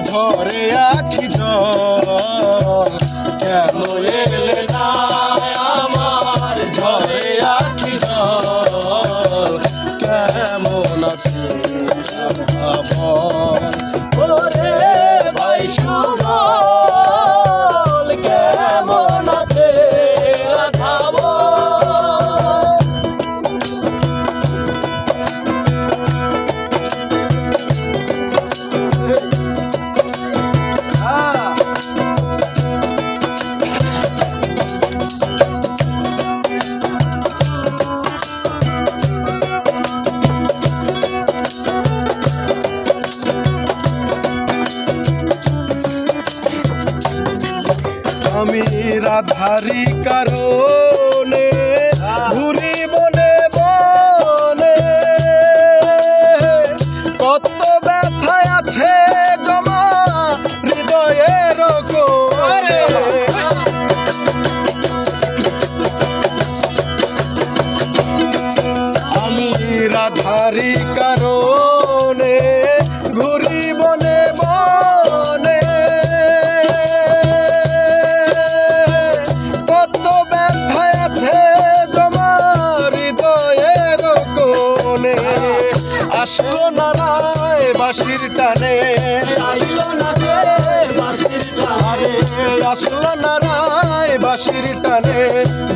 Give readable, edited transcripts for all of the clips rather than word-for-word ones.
ঝরে আখি জল কেন এলে না আমার ঝরে আখি জল কেমন আছে ওরে ভাই সুবল কেমন আছে রাধাবো আমি রাধারি কারণে ঘুরি বনে বনে কত ব্যথায় আছে জমা হৃদয়ের কোণে আমি রাধারি কারণে ঘুরি বনে বনে আসলো না রায় বাঁশির টানে আসলো না রায় বাঁশির টানে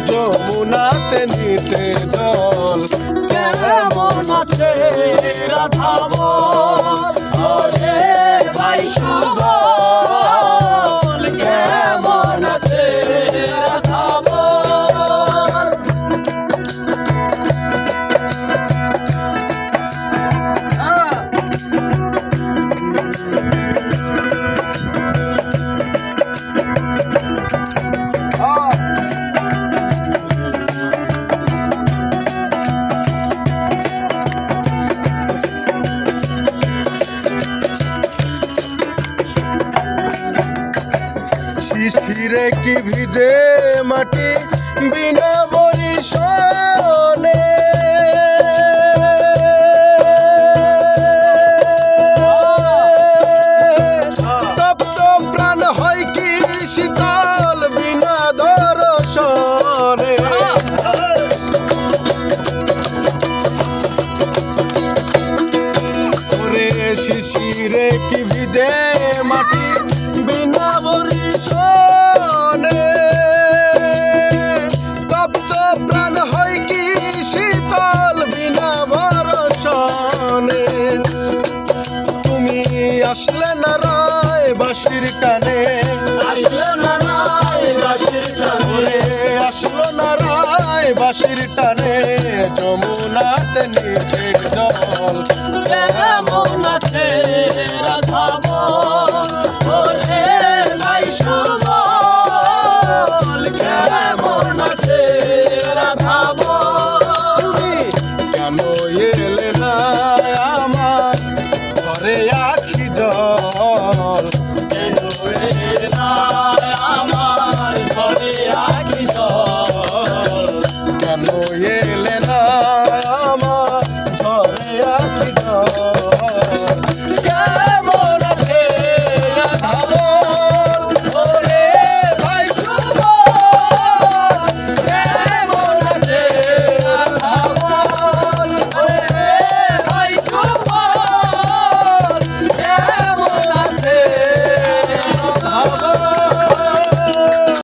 যমুনাতে নিতে জল কেমন আছে রাধাবো ওরে ভাই সুবল কেমন আছে রাধাবো শিশিরে কি ভিজে মাটি বিনা বরিশনে তপ্ত প্রাণ হয় কি শীতল বিনা দর্শনে ওরে শিশিরে কি ভিজে মাটি বিনা বরিশনে তপ্ত প্রাণ হয় কি শীতল বিনা বর্ষণে তুমি আসলে না রায় বাঁশির টানে আসলো না রায় বাঁশির টানে আসলো না রায় বাঁশির টানে